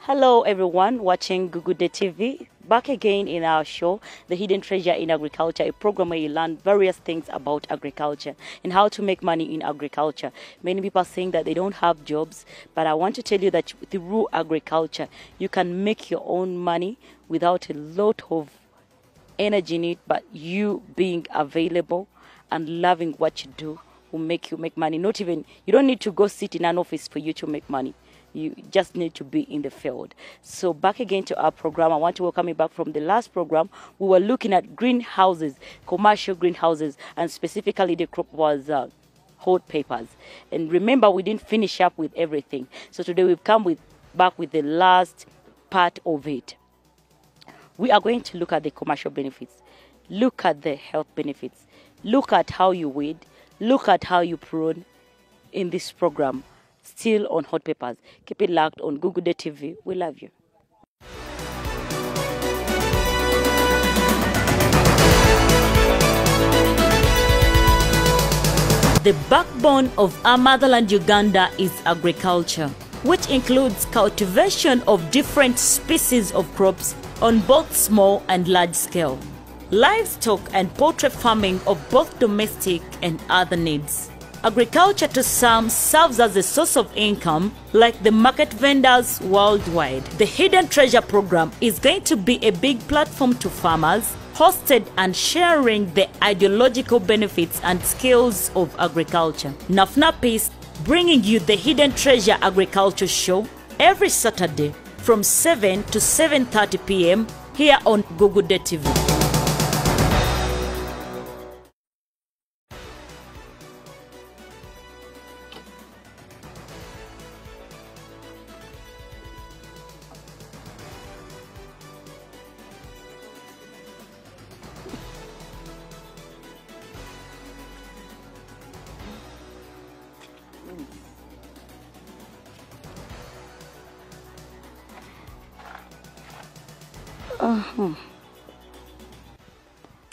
Hello everyone watching Gugude TV. Back again in our show, The Hidden Treasure in Agriculture, a program where you learn various things about agriculture and how to make money in agriculture. Many people are saying that they don't have jobs, but I want to tell you that through agriculture, you can make your own money without a lot of energy in it, but you being available and loving what you do will make you make money. Not even, you don't need to go sit in an office for you to make money. You just need to be in the field. So back again to our program. I want to welcome you back from the last program. We were looking at greenhouses, commercial greenhouses, and specifically the crop was hot peppers. And remember, we didn't finish up with everything. So today we've come back with the last part of it. We are going to look at the commercial benefits, look at the health benefits, look at how you weed, look at how you prune in this program. Still on hot peppers. Keep it locked on Gugude TV. We love you. The backbone of our motherland Uganda is agriculture, which includes cultivation of different species of crops on both small and large scale, livestock and poultry farming of both domestic and other needs. Agriculture to some serves as a source of income, like the market vendors worldwide. The Hidden Treasure program is going to be a big platform to farmers, hosted and sharing the ideological benefits and skills of agriculture. Nafna Peace bringing you the Hidden Treasure Agriculture Show every Saturday from 7 to 7:30 p.m. here on Gugude TV.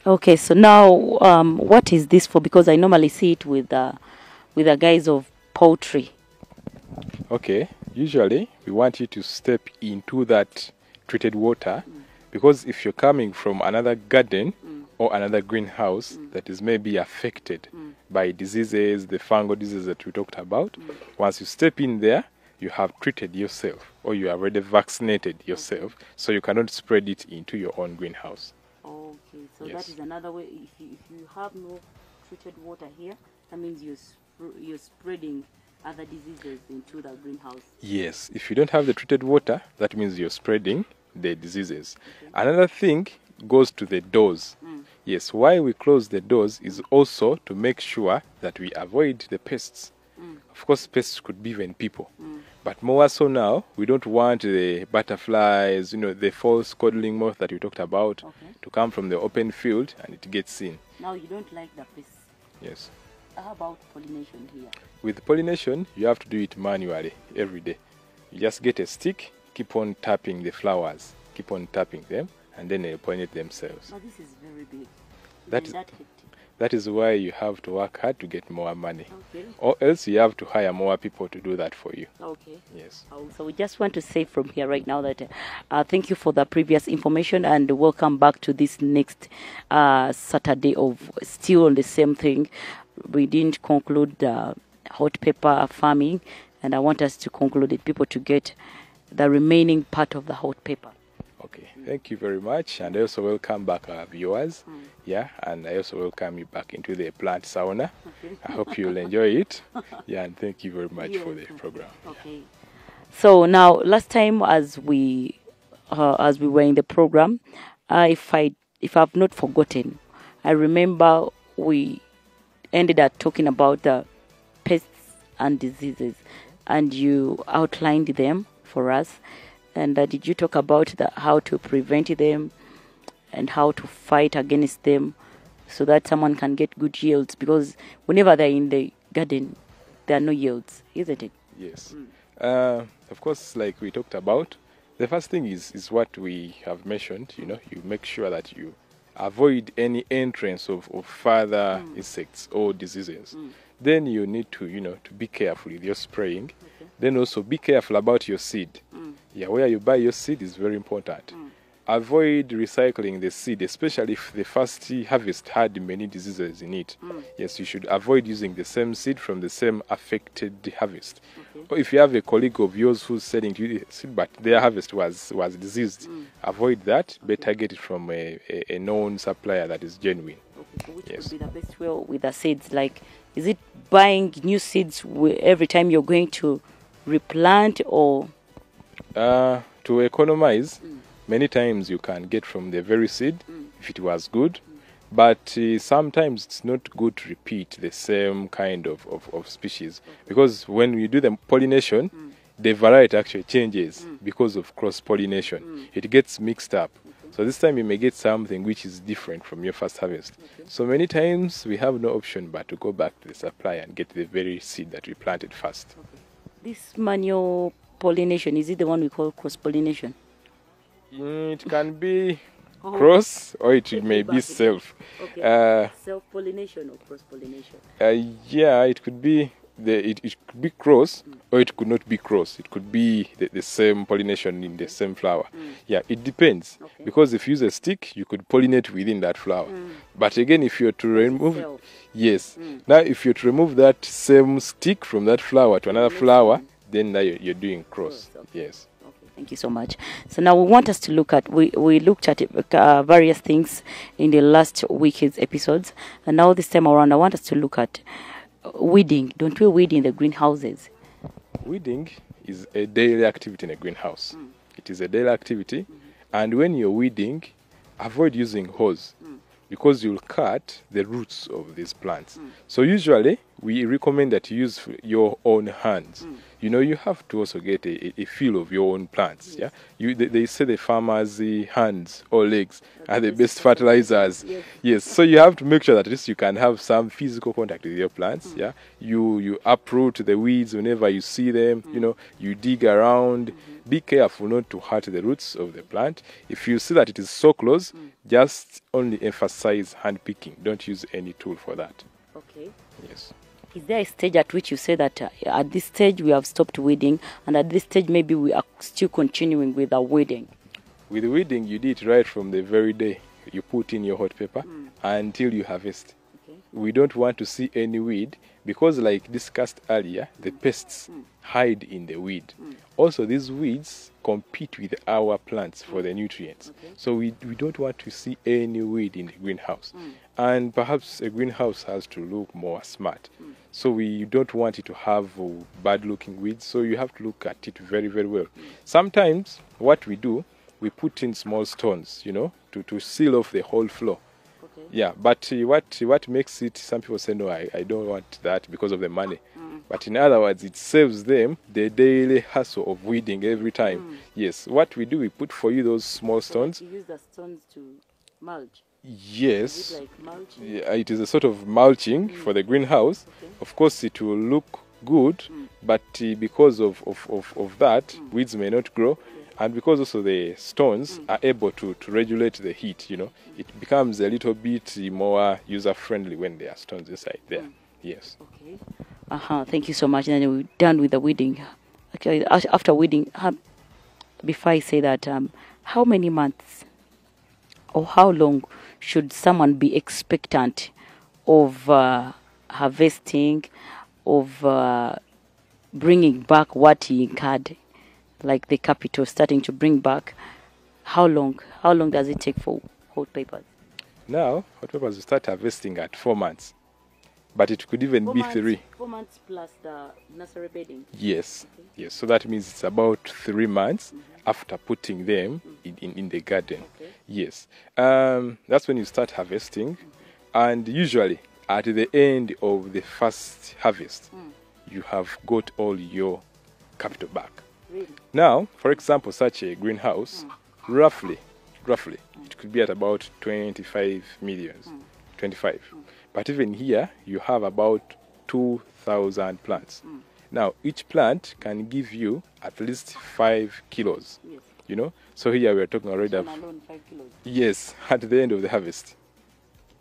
Okay, so now what is this for? Because I normally see it with the guys of poultry. Okay, usually we want you to step into that treated water because if you're coming from another garden or another greenhouse that is maybe affected by diseases, the fungal diseases that we talked about, once you step in there, you have treated yourself or you have already vaccinated yourself, so you cannot spread it into your own greenhouse. Okay, so Yes. that is another way. If you have no treated water here, that means you're spreading other diseases into the greenhouse. Yes, if you don't have the treated water, that means you're spreading the diseases. Another thing goes to the doors. Yes, why we close the doors is also to make sure that we avoid the pests. Of course, pests could be even people. But more so now, we don't want the butterflies, the false codling moth that we talked about, to come from the open field and it gets in. Now you don't like the pests. Yes. How about pollination here? With pollination, you have to do it manually every day. You just get a stick, keep on tapping the flowers, keep on tapping them, and then they pollinate themselves. Now this is very big. That Is is- that hectic? That is why you have to work hard to get more money. Okay. Or else you have to hire more people to do that for you. Okay. Yes. So we just want to say from here right now that thank you for the previous information and welcome back to this next Saturday of still on the same thing. We didn't conclude hot pepper farming, and I want us to conclude it, people to get the remaining part of the hot pepper. Okay. Thank you very much. And I also welcome back our viewers. Yeah. And I also welcome you back into the plant sauna. Okay. I hope you'll enjoy it. Yeah. And thank you very much for the Yes. program. Okay. So now, last time as we were in the program, if I've not forgotten, I remember we ended up talking about the pests and diseases, and you outlined them for us. And did you talk about how to prevent them and how to fight against them so that someone can get good yields? Because whenever they're in the garden, there are no yields, isn't it? Yes. Of course, like we talked about, the first thing is what we have mentioned. You make sure that you avoid any entrance of further insects or diseases. Then you need to, to be careful with your spraying. Okay. Then also be careful about your seed. Yeah, where you buy your seed is very important. Avoid recycling the seed, especially if the first harvest had many diseases in it. Yes, you should avoid using the same seed from the same affected harvest. Or if you have a colleague of yours who's selling to you the seed, but their harvest was diseased, avoid that. Better get it from a known supplier that is genuine. Okay, so which Yes. would be the best way with the seeds? Like, is it buying new seeds every time you're going to replant, or To economize, many times you can get from the very seed if it was good, but sometimes it's not good to repeat the same kind of species, because when you do the pollination, the variety actually changes because of cross pollination. It gets mixed up. So this time you may get something which is different from your first harvest. So many times we have no option but to go back to the supplier and get the very seed that we planted first. this manual pollination, is it the one we call cross pollination? It can be cross or it may be self. Okay. Self pollination or cross pollination? Yeah, it could be it could be cross or it could not be cross. It could be the same pollination in the same flower. Yeah, it depends. Okay. Because if you use a stick, you could pollinate within that flower. But again, if you're to remove, self. yes. Now, if you're to remove that same stick from that flower to another flower, then now you're doing cross. Cross, okay. Yes. Okay, thank you so much. So now we want us to look at, we looked at various things in the last week's episodes, and now this time around I want us to look at weeding. Don't we weed in the greenhouses? Weeding is a daily activity in a greenhouse. It is a daily activity, and when you're weeding, avoid using hose because you'll cut the roots of these plants. So usually we recommend that you use your own hands. You know, you have to also get a feel of your own plants. Yeah, they say the farmers' hands or legs are the best fertilizers. Yes, so you have to make sure that at least you can have some physical contact with your plants. Yeah, you uproot the weeds whenever you see them. You know, you dig around. Be careful not to hurt the roots of the plant. If you see that it is so close, just only emphasize hand picking. Don't use any tool for that. Okay. Yes. Is there a stage at which you say that at this stage we have stopped weeding, and at this stage maybe we are still continuing with our weeding? With weeding, you do it right from the very day you put in your hot pepper until you harvest. Okay. We don't want to see any weed because, like discussed earlier, the pests hide in the weed. Also, these weeds compete with our plants for the nutrients. So we don't want to see any weed in the greenhouse. And perhaps a greenhouse has to look more smart. So we don't want it to have bad-looking weeds. So you have to look at it very, very well. Sometimes what we do, we put in small stones, you know, to seal off the whole floor. Okay. Yeah, but what makes it, some people say, no, I don't want that because of the money. But in other words, it saves them the daily hassle of weeding every time. Yes, what we do, we put for you those small stones. You use the stones to mulch. Yes. Is it like mulching? Yeah, it is a sort of mulching for the greenhouse. Okay. Of course, it will look good, but because of that, weeds may not grow. And because also the stones are able to regulate the heat, you know, it becomes a little bit more user-friendly when there are stones inside there. Yes. Okay. Thank you so much. And then we're done with the weeding. Okay. After weeding, before I say that, how many months or how long should someone be expectant of harvesting, of bringing back what he incurred, like the capital starting to bring back? How long does it take for hot peppers? Now, hot peppers will start harvesting at 4 months, but it could even be 3. 4 months plus the nursery bedding. Yes, yes. So that means it's about 3 months after putting them in the garden. Okay. Yes, that's when you start harvesting, and usually at the end of the first harvest, you have got all your capital back. Really? Now, for example, such a greenhouse, roughly, it could be at about 25 millions, 25. But even here, you have about 2,000 plants. Now, each plant can give you at least 5 kilos. Yes. You know, so here we are talking already of, One alone 5 kilos. yes, at the end of the harvest.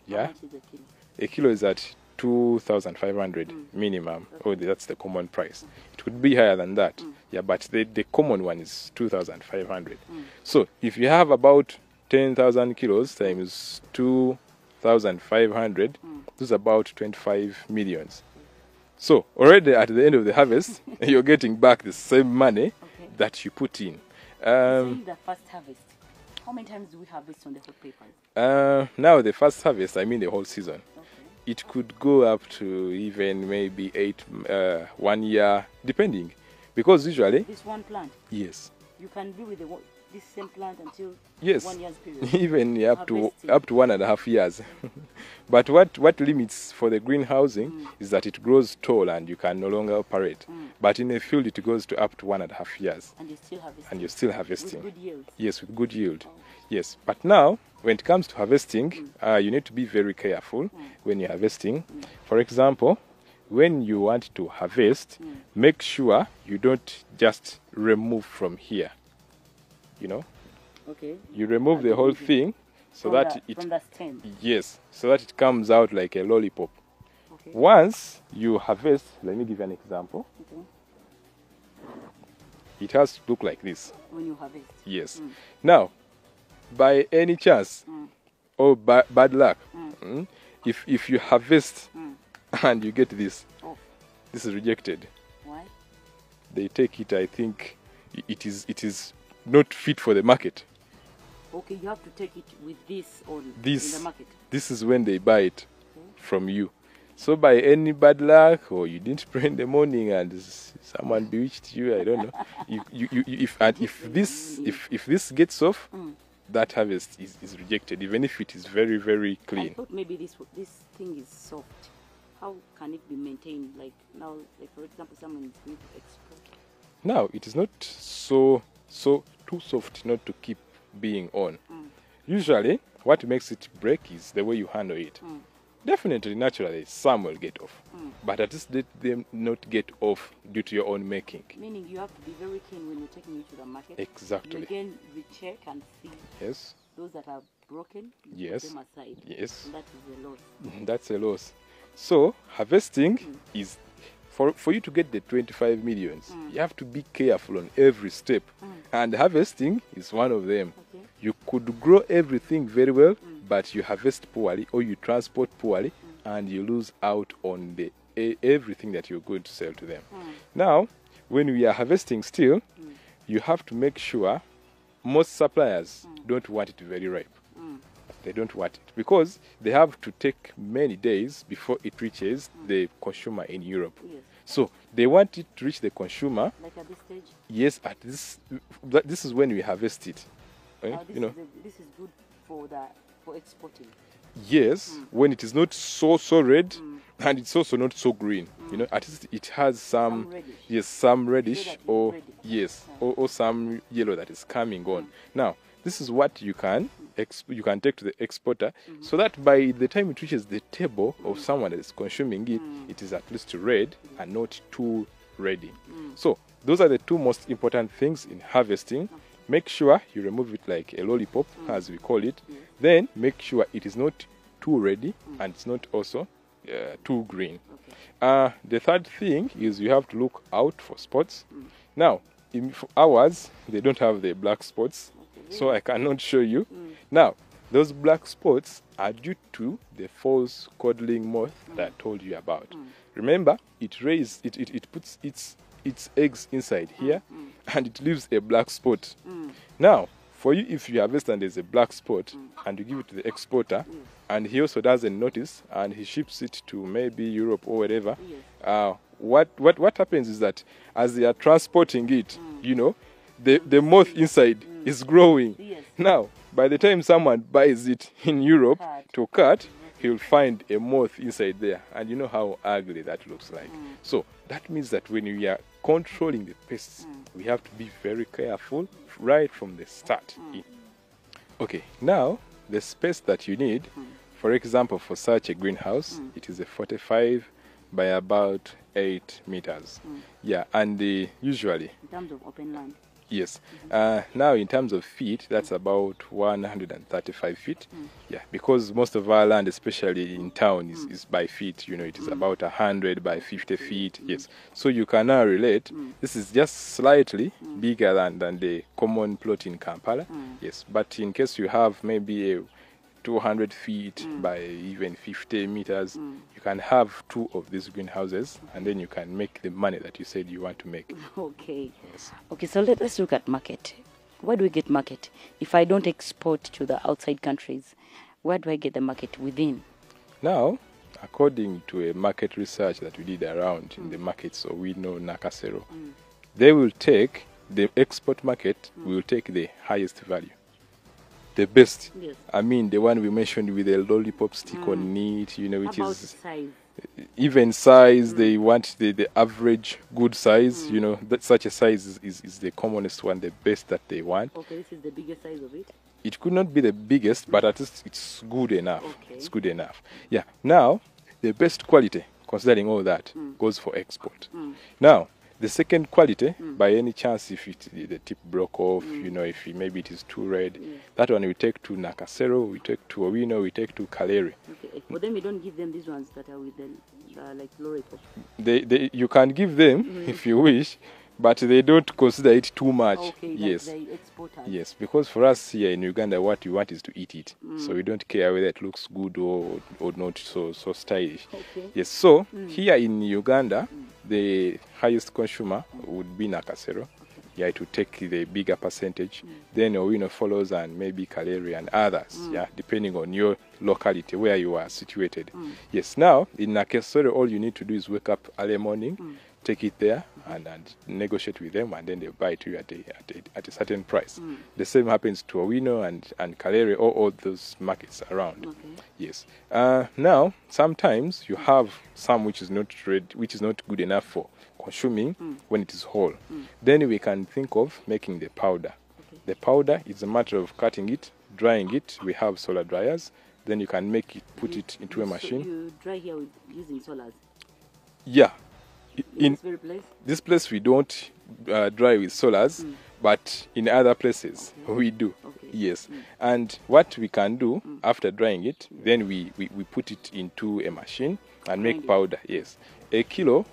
How Yeah, much is a kilo? a kilo is at 2,500 minimum. Oh, that's the common price. It could be higher than that. Yeah, but the common one is 2,500. So if you have about 10,000 kilos times 2,500, this is about 25 millions. So already at the end of the harvest, you're getting back the same money that you put in. Saying the first harvest, how many times do we harvest on the hot papers? Now the first harvest, I mean the whole season. Okay. It could go up to even maybe 1 year, depending. Because usually, This one plant, yes, you can be with this same plant until yes, 1 year's period. even up to Harvesting. 1.5 years. But what limits for the greenhousing is that it grows tall and you can no longer operate. But in a field, it goes to up to 1.5 years, And you still harvest and you're still harvesting. with good yields. Yes, with good yield. Yes, but now when it comes to harvesting, you need to be very careful when you're harvesting. For example, when you want to harvest, make sure you don't just remove from here. You know, Okay. you remove the whole thing so From that the, it from the stem. yes, so that it comes out like a lollipop. Okay. Once you harvest, let me give you an example. Okay. It has to look like this. When you harvest. Yes. Now, by any chance or bad luck, if you harvest and you get this, Oh, this is rejected. why? They take it. I think it is not fit for the market. Okay, you have to take it with this on in This the market. this is when they buy it from you. So by any bad luck, or you didn't pray in the morning and someone bewitched you, I don't know. If this gets off, that harvest is rejected, even if it is very, very I clean. thought maybe this thing is soft. How can it be maintained? Like now, like for example, someone is going to export. Now it is not so too soft not to keep being on. Usually, what makes it break is the way you handle it. Definitely, naturally, some will get off, but at least let them not get off due to your own making. Meaning you have to be very keen when you're taking it to the market. Exactly. You again recheck and see Yes, those that are broken. You Yes. put them aside. yes, And that is a loss. that's a loss. So harvesting is for you to get the 25 millions. You have to be careful on every step, and harvesting is one of them. Okay. You could grow everything very well, but you harvest poorly or you transport poorly, and you lose out on the everything that you're going to sell to them. Now, when we are harvesting still, you have to make sure most suppliers don't want it very ripe. They don't want it because they have to take many days before it reaches the consumer in Europe. Yes. So they want it to reach the consumer. Like at this stage, Yes, at this is when we harvest it. this is good for exporting. Yes, when it is not so red, and it's also not so green. You know, at least it has some reddish. yes, some reddish that it's or ready. yes, or some yellow that is coming on. Now, this is what you can take to the exporter, so that by the time it reaches the table of someone that is consuming it, it is at least red and not too ready. So those are the two most important things in harvesting. Make sure you remove it like a lollipop, as we call it. Then make sure it is not too ready and it's not also too green. The third thing is you have to look out for spots. Now, for ours, they don't have the black spots, so I cannot show you. Now, those black spots are due to the false codling moth that I told you about. Remember, it puts its eggs inside here, and it leaves a black spot. Now, for you, if you harvest and there's a black spot, and you give it to the exporter, and he also doesn't notice, and he ships it to maybe Europe or whatever, what happens is that as they are transporting it, you know, the moth inside is growing. Yes. Now, by the time someone buys it in Europe Cut. to cut, he'll find a moth inside there, and you know how ugly that looks like. So that means that when we are controlling the pests, we have to be very careful right from the start. Okay, now the space that you need, for example, for such a greenhouse, it is a 45 by about 8 meters. Yeah, and usually In terms of open land. Yes. Now, in terms of feet, that's about 135 feet. Yeah, because most of our land, especially in town, is by feet. You know, it is about 100 by 50 feet. Yes. So you can now relate. This is just slightly bigger than the common plot in Kampala. Yes. But in case you have maybe a 200 feet by even 50 meters, you can have 2 of these greenhouses, and then you can make the money that you said you want to make. Okay. Yes. Okay, so let's look at market. Where do we get market? If I don't export to the outside countries, where do I get the market within? Now, according to a market research that we did around in the markets, so we know Nakasero, they will take the export market, will take the highest value. The best. Yes. I mean, the one we mentioned with the lollipop stick on it, you know, which How about is size? even size. They want the average good size, you know, that such a size is the commonest one, the best that they want. Okay, this is the biggest size of it. It could not be the biggest, but at least it's good enough. Okay. It's good enough. Yeah. Now, the best quality, considering all that, goes for export. Now, the second quality, by any chance, if the tip broke off, you know, if maybe it is too red, that one we take to Nakasero, we take to Owino, we take to Kaleri. Okay. For them, you don't give them these ones that are with the like lollipop. You can give them if you wish, but they don't consider it too much. Okay. Yes. Like the exporters. Yes, because for us here in Uganda, what we want is to eat it. So we don't care whether it looks good or not so stylish. Okay. Yes, so here in Uganda, the highest consumer would be Nakasero. Yeah, it would take the bigger percentage. Then Owino follows, and maybe Kaleri and others, yeah, depending on your locality, where you are situated. Yes, now, in Nakasero, all you need to do is wake up early morning, take it there, and negotiate with them, and then they buy it to you at a certain price. The same happens to Owino and Kaleri, or all those markets around. Okay. Yes. Now, sometimes you have some which is not good enough for consuming when it is whole. Then we can think of making the powder. Okay. The powder is a matter of cutting it, drying it. We have solar dryers. Then you can make it, put it into a machine. So you dry here using solars? Yeah. In this very place? This place we don't dry with solars, but in other places we do. Okay. Yes. And what we can do after drying it, then we put it into a machine and make Grind it. powder. Yes. A kilo,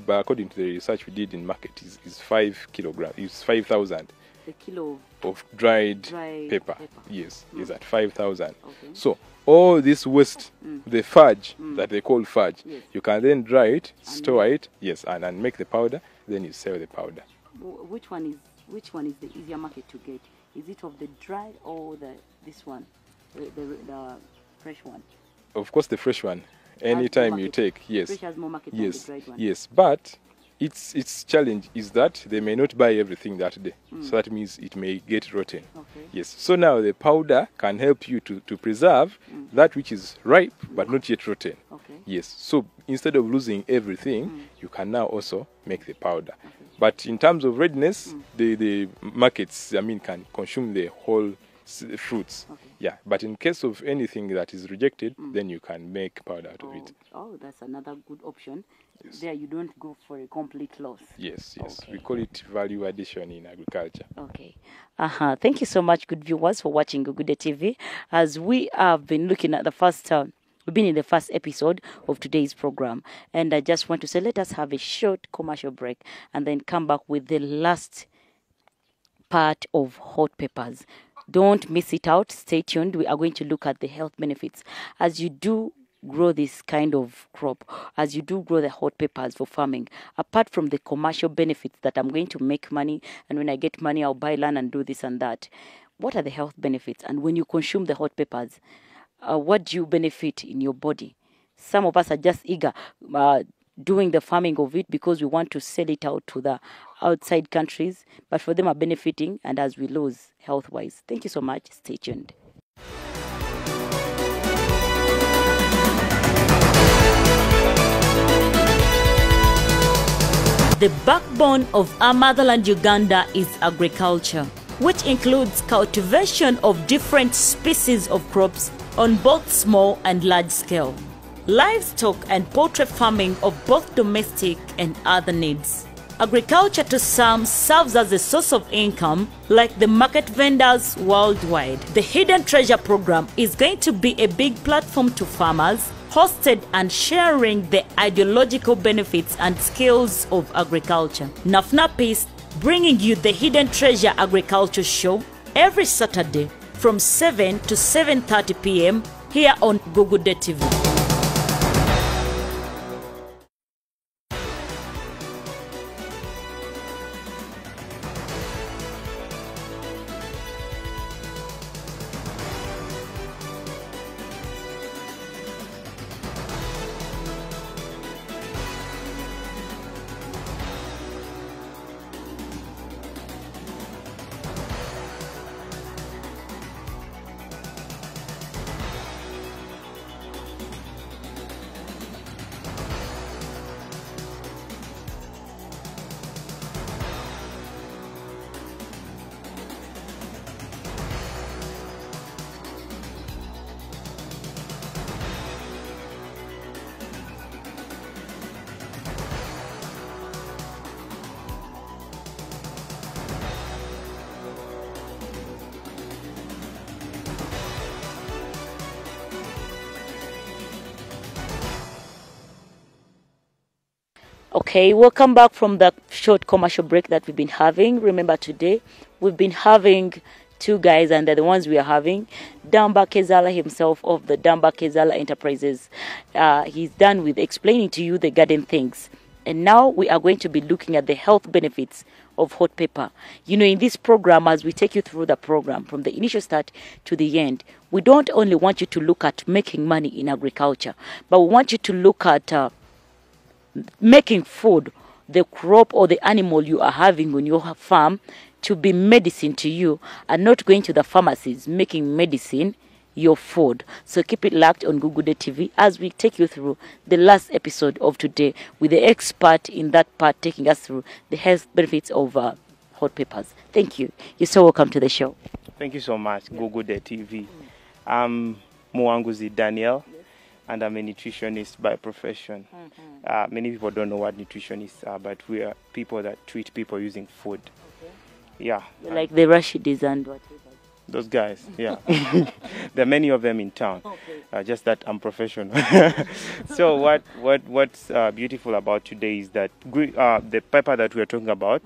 according to the research we did in market, is 5 kilograms. It's 5,000 A kilo. of dried Dry paper. paper. Yes, is at 5,000. Okay. So all this waste, the fudge that they call fudge, Yes. you can then dry it, store it, yes, and make the powder. Then you sell the powder. Which one is the easier market to get? Is it of the dried or this one, the fresh one? Of course, the fresh one. Anytime you market. take, yes, Fresh has more market yes, than the dried one. yes. But its challenge is that they may not buy everything that day. So that means it may get rotten. Okay. Yes. So now the powder can help you to preserve that which is ripe but not yet rotten. Okay. Yes. So instead of losing everything, you can now also make the powder. But in terms of readiness, the markets, can consume the whole fruits. Okay. Yeah. But in case of anything that is rejected, then you can make powder out of it. Oh, that's another good option. There you don't go for a complete loss. Yes. Okay. We call it value addition in agriculture. Okay. Thank you so much, good viewers, for watching Gugude TV. As we have been looking at we've been in the first episode of today's program. And I just want to say, let us have a short commercial break and then come back with the last part of hot peppers. Don't miss it out. Stay tuned. We are going to look at the health benefits as you do grow this kind of crop, as you do grow the hot peppers for farming. Apart from the commercial benefits that I'm going to make money, and when I get money, I'll buy land and do this and that. What are the health benefits? And when you consume the hot peppers, what do you benefit in your body? Some of us are just eager doing the farming of it because we want to sell it out to the outside countries, but for them are benefiting, and as we lose health-wise. Thank you so much. Stay tuned. The backbone of our motherland Uganda is agriculture, which includes cultivation of different species of crops on both small and large scale, livestock and poultry farming of both domestic and other needs. Agriculture to some serves as a source of income, like the market vendors worldwide. The Hidden Treasure program is going to be a big platform to farmers, hosted and sharing the ideological benefits and skills of agriculture. NAFNA Peace bringing you the Hidden Treasure Agriculture Show every Saturday from 7 to 7:30 p.m. here on Gugude TV. Okay, welcome back from the short commercial break that we've been having. Remember, today we've been having two guys, and they're the ones we are having. Damba Kezala himself of the Damba Kezala Enterprises. He's done with explaining to you the garden things. And now we are going to be looking at the health benefits of hot pepper. You know, in this program, as we take you through the program from the initial start to the end, we don't only want you to look at making money in agriculture, but we want you to look at making food, the crop or the animal you are having on your farm, to be medicine to you, and not going to the pharmacies making medicine your food. So keep it locked on Gugude TV as we take you through the last episode of today with the expert in that part taking us through the health benefits of hot peppers. Thank you. You're so welcome to the show. Thank you so much, Gugude TV. I'm Muanguzi Daniel, and I'm a nutritionist by profession. Many people don't know what nutritionists are, but we are people that treat people using food. Okay. Yeah. Like the Rashidis and whatever. Those guys, yeah. There are many of them in town. Okay. Just that I'm professional. So what's beautiful about today is that the pepper that we're talking about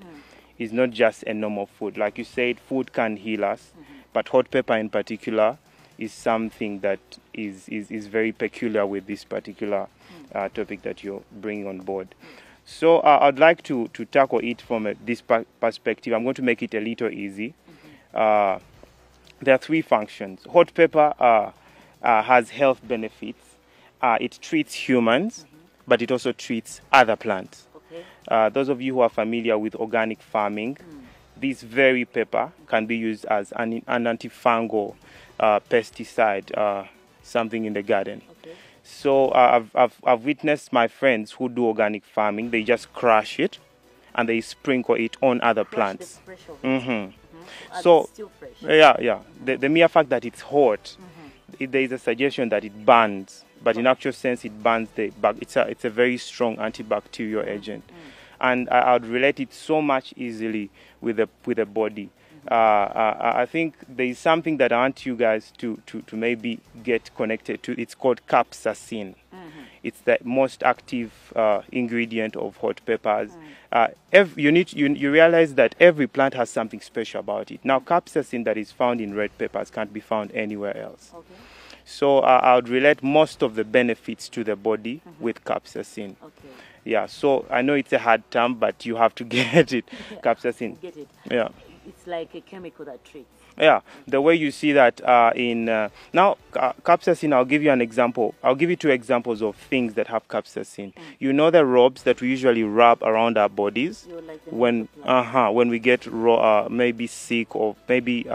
is not just a normal food. Like you said, food can heal us, but hot pepper in particular is something that is very peculiar with this particular topic that you're bringing on board. So I'd like to tackle it from this perspective. I'm going to make it a little easy. There are three functions. Hot pepper has health benefits. It treats humans, but it also treats other plants. Okay. Those of you who are familiar with organic farming, this very pepper can be used as an antifungal pesticide, something in the garden. Okay. So I've witnessed my friends who do organic farming. They just crush it and they sprinkle it on other plants. So still fresh. Yeah. The mere fact that it's hot, there is a suggestion that it burns, but in actual sense it burns the bug. It's a very strong antibacterial agent, and I would relate it so much easily with the body. I think there is something that I want you guys to maybe get connected to. It's called capsaicin. It's the most active ingredient of hot peppers. You realize that every plant has something special about it. Now, capsaicin that is found in red peppers can't be found anywhere else. Okay. So I would relate most of the benefits to the body with capsaicin. Okay. Yeah. So I know it's a hard term, but you have to get it. Capsaicin. Get it. Yeah. It's like a chemical that treats. Yeah, the way you see that now capsaicin, I'll give you an example. I'll give you two examples of things that have capsaicin. You know the robes that we usually wrap around our bodies when we get maybe sick or maybe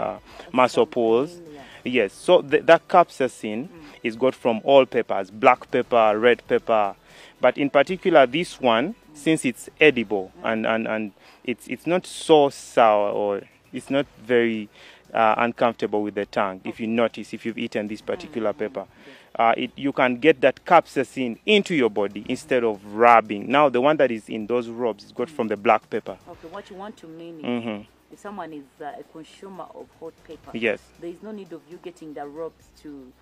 muscle pulls. Yes, so that capsaicin is got from all peppers, black pepper, red pepper, but in particular this one, since it's edible and it's not so sour or it's not very uncomfortable with the tongue. If you notice, if you've eaten this particular pepper, you can get that capsaicin into your body instead of rubbing. Now, the one that is in those rubs is got from the black pepper. Okay, what you want to mean is if someone is a consumer of hot pepper, Yes. there is no need of you getting the rubs to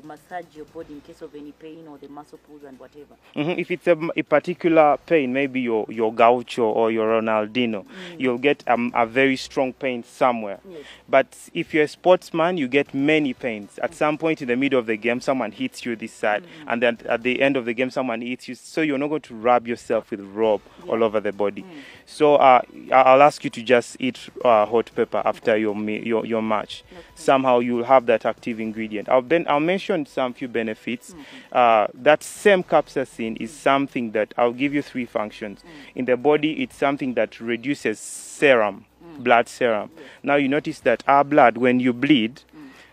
massage your body in case of any pain or the muscle pulls and whatever. If it's a particular pain, maybe your gaucho or your Ronaldinho, you'll get a very strong pain somewhere. Yes. But if you're a sportsman, you get many pains. At some point in the middle of the game, someone hits you this side, and then at the end of the game, someone hits you. So you're not going to rub yourself with rub all over the body. So I'll ask you to just eat hot pepper after your match. Okay. Somehow you'll have that active ingredient. I'll mention some few benefits. That same capsaicin is something that I'll give you 3 functions. In the body, it's something that reduces serum, blood serum. Now you notice that our blood, when you bleed,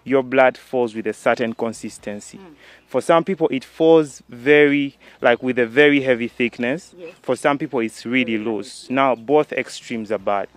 your blood falls with a certain consistency. For some people, it falls with a very heavy thickness. Yes. For some people, it's really loose. Now, both extremes are bad.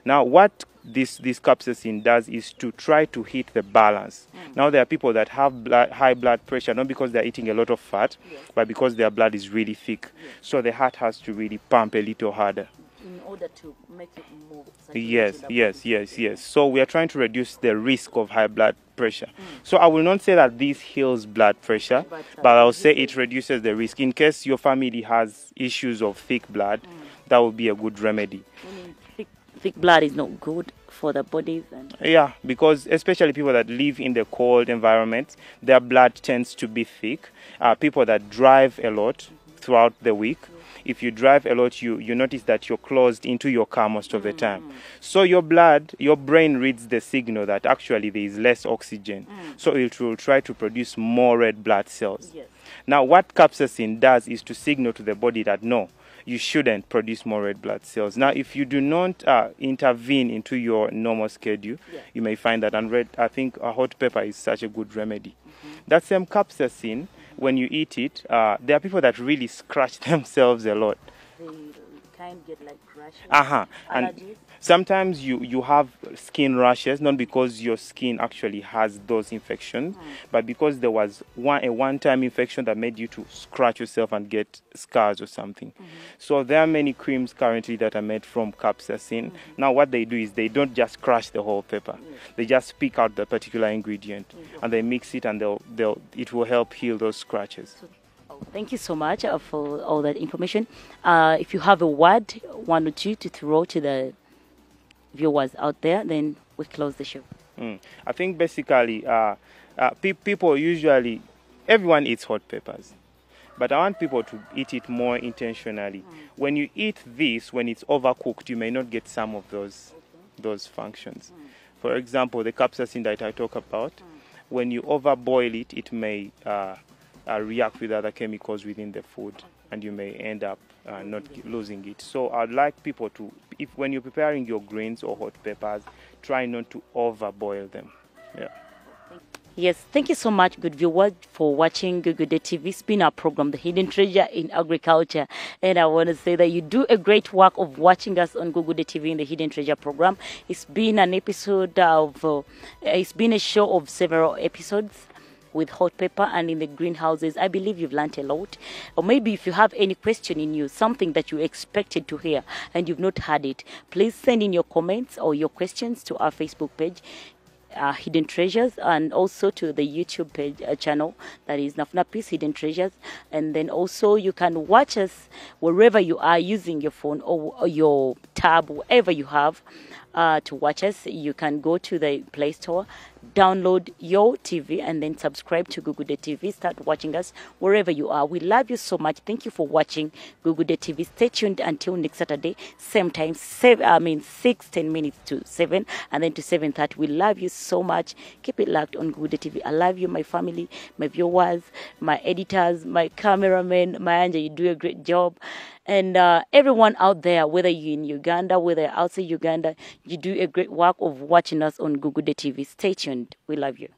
Now, what this capsaicin does is to try to hit the balance. Now, there are people that have high blood pressure, not because they're eating a lot of fat, but because their blood is really thick. So the heart has to really pump a little harder. In order to make it move. Yes. So we are trying to reduce the risk of high blood pressure. So I will not say that this heals blood pressure, but I'll say it reduces the risk. In case your family has issues of thick blood, that would be a good remedy. Thick blood is not good for the bodies. Yeah, because especially people that live in the cold environment, their blood tends to be thick. People that drive a lot throughout the week, if you drive a lot, you notice that you're closed into your car most of the time. So your brain reads the signal that actually there is less oxygen. So it will try to produce more red blood cells. Yes. Now, what capsaicin does is to signal to the body that no, you shouldn't produce more red blood cells. Now, if you do not intervene into your normal schedule, you may find that, I think a hot pepper is such a good remedy. That same capsaicin, when you eat it, there are people that really scratch themselves a lot. They kind of get like rashes. And sometimes you have skin rashes, not because your skin actually has those infections, but because there was a one-time infection that made you to scratch yourself and get scars or something. So there are many creams currently that are made from capsaicin. Now what they do is they don't just crush the whole pepper. They just pick out the particular ingredient and they mix it, and it will help heal those scratches. Thank you so much for all that information. If you have a word, 1 or 2, to throw to the viewers out there, then we close the show. I think basically people usually, everyone eats hot peppers, but I want people to eat it more intentionally. When you eat this, when it's overcooked, you may not get some of those functions. For example, the capsaicin that I talk about, when you overboil it, it may react with other chemicals within the food, and you may end up not losing it. So I'd like people to, when you're preparing your greens or hot peppers, try not to overboil them. Yeah. Yes, thank you so much, good viewers, for watching Gugude TV. It's been our program, The Hidden Treasure in Agriculture. And I want to say that you do a great work of watching us on Gugude TV in the Hidden Treasure program. It's been an episode of, it's been a show of several episodes with hot pepper and in the greenhouses. I believe you've learned a lot. Or maybe if you have any question in you, something that you expected to hear and you've not heard it, please send in your comments or your questions to our Facebook page, Hidden Treasures, and also to the YouTube page channel, that is Nafnapis Hidden Treasures. And then also you can watch us wherever you are using your phone or your tab, wherever you have to watch us. You can go to the Play Store, download Yo TV, and then subscribe to Gugude TV. Start watching us wherever you are. We love you so much. Thank you for watching Gugude TV. Stay tuned until next Saturday, same time, 6:10 minutes to 7, and then to 7:30. We love you so much. Keep it locked on Gugude TV. I love you, my family, my viewers, my editors, my cameraman, my Anja. You do a great job. And everyone out there, whether you're in Uganda, whether you're outside Uganda, you do a great work of watching us on Gugude TV. Stay tuned. We love you.